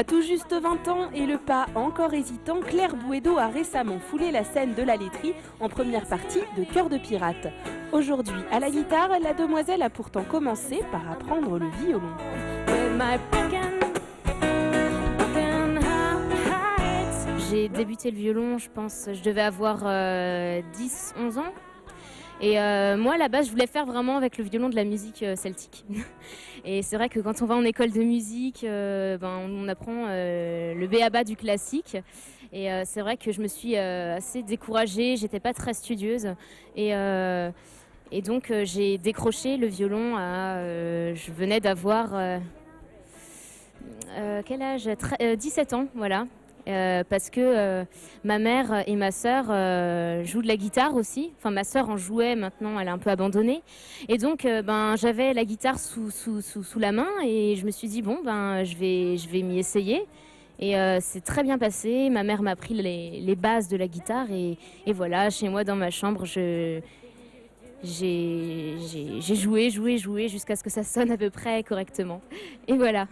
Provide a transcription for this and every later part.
À tout juste 20 ans et le pas encore hésitant, Claire Bouédo a récemment foulé la scène de la laiterie en première partie de Cœur de pirate. Aujourd'hui, à la guitare, la demoiselle a pourtant commencé par apprendre le violon. J'ai débuté le violon, je pense, je devais avoir 10-11 ans. Et moi, à la base, je voulais faire vraiment avec le violon de la musique celtique. Et c'est vrai que quand on va en école de musique, on apprend le b.a.-ba du classique. Et c'est vrai que je me suis assez découragée, j'étais pas très studieuse. Et donc, j'ai décroché le violon je venais d'avoir... quel âge 17 ans, voilà. Parce que ma mère et ma sœur jouent de la guitare aussi. Enfin, ma sœur en jouait, maintenant elle a un peu abandonné. Et donc, j'avais la guitare sous la main et je me suis dit, je vais m'y essayer. Et c'est très bien passé. Ma mère m'a appris les bases de la guitare et voilà, chez moi dans ma chambre, j'ai joué jusqu'à ce que ça sonne à peu près correctement. Et voilà.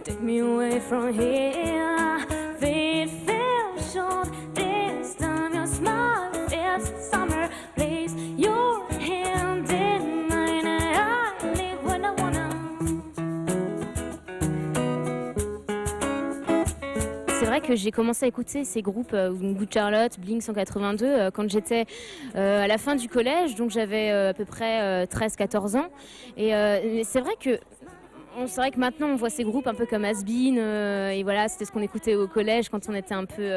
Take me away from here. Fate fell short. This time your smile is summer. Place your hand in mine. I live when I wanna. C'est vrai que j'ai commencé à écouter ces groupes Good Charlotte, Blink 182 quand j'étais à la fin du collège, donc j'avais à peu près 13-14 ans. Et c'est vrai que maintenant on voit ces groupes un peu comme Has-Been et voilà, c'était ce qu'on écoutait au collège quand on était un peu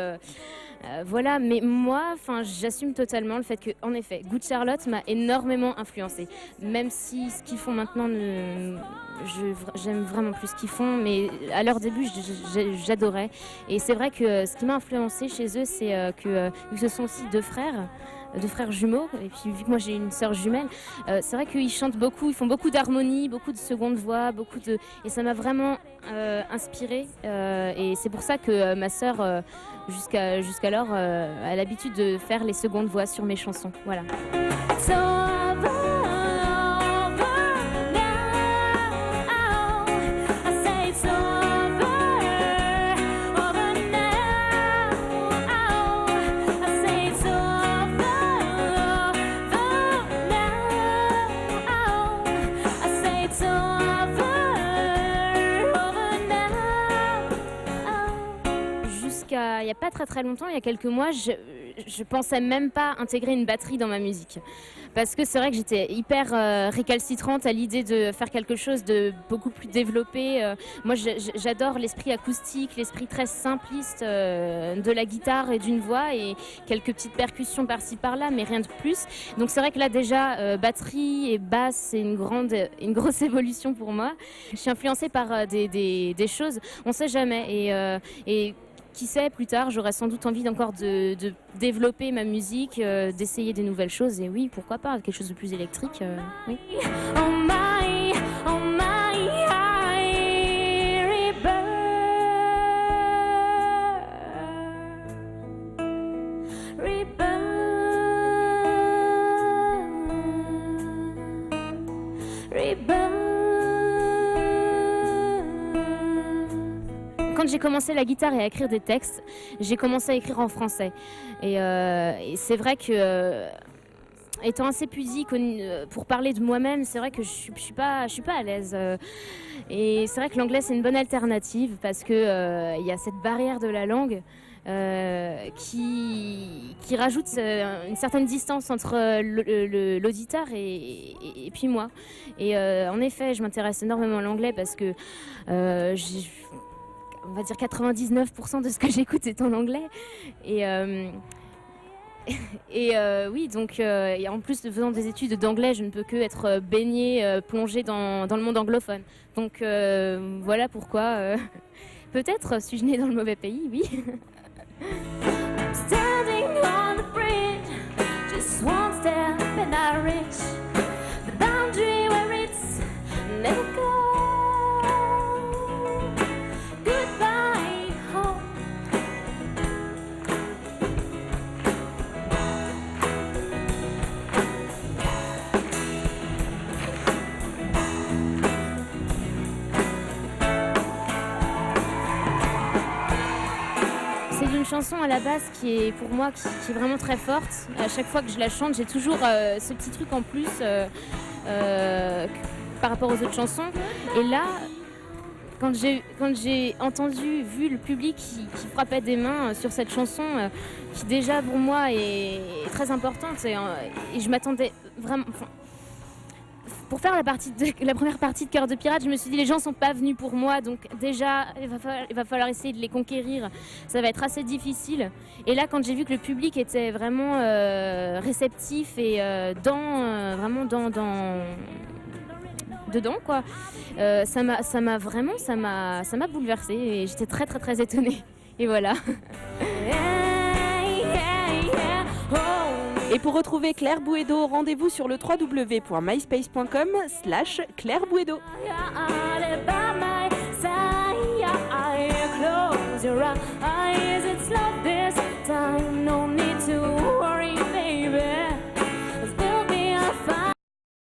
voilà, mais moi j'assume totalement le fait que en effet Good Charlotte m'a énormément influencée, même si ce qu'ils font maintenant j'aime vraiment plus ce qu'ils font, mais à leur début j'adorais. Et c'est vrai que ce qui m'a influencée chez eux, c'est que ce sont aussi deux frères jumeaux, et puis vu que moi j'ai une sœur jumelle, c'est vrai qu'ils chantent beaucoup, ils font beaucoup d'harmonie, beaucoup de seconde voix, et ça m'a vraiment inspirée, et c'est pour ça que ma sœur jusqu'alors a l'habitude de faire les secondes voix sur mes chansons, voilà. Il n'y a pas très longtemps, il y a quelques mois, je pensais même pas intégrer une batterie dans ma musique. Parce que c'est vrai que j'étais hyper récalcitrante à l'idée de faire quelque chose de beaucoup plus développé. Moi, j'adore l'esprit acoustique, l'esprit très simpliste de la guitare et d'une voix et quelques petites percussions par-ci par-là, mais rien de plus. Donc c'est vrai que là déjà, batterie et basse, c'est une grosse évolution pour moi. Je suis influencée par des choses, on sait jamais. Et qui sait, plus tard, j'aurai sans doute envie encore de développer ma musique, d'essayer des nouvelles choses. Et oui, pourquoi pas, quelque chose de plus électrique, oui. Oh my, Quand j'ai commencé la guitare et à écrire des textes, j'ai commencé à écrire en français. Et c'est vrai que, étant assez pudique pour parler de moi-même, c'est vrai que je suis pas à l'aise. Et c'est vrai que l'anglais, c'est une bonne alternative parce que y a cette barrière de la langue qui rajoute une certaine distance entre l'auditeur et puis moi. Et en effet, je m'intéresse énormément à l'anglais parce que on va dire 99% de ce que j'écoute est en anglais. Et oui, donc et en plus de faisant des études d'anglais, je ne peux que être baignée, plongée dans le monde anglophone. Donc voilà pourquoi peut-être suis-je née dans le mauvais pays, oui. Standing on the bridge, just one step and I reach the boundary where it's never go. chanson à la base qui est pour moi qui est vraiment très forte. À chaque fois que je la chante, j'ai toujours ce petit truc en plus par rapport aux autres chansons. Et là, quand j'ai vu le public qui frappait des mains sur cette chanson, qui déjà pour moi est très importante, et je m'attendais vraiment... Pour faire la première partie de Cœur de Pirate, je me suis dit les gens sont pas venus pour moi, donc déjà il va falloir essayer de les conquérir. Ça va être assez difficile. Et là, quand j'ai vu que le public était vraiment réceptif et vraiment dedans, quoi, ça m'a bouleversée et j'étais très très très étonnée. Et voilà. Et pour retrouver Claire Bouédo, rendez-vous sur le www.myspace.com/Claire Bouédo. Close your eyes.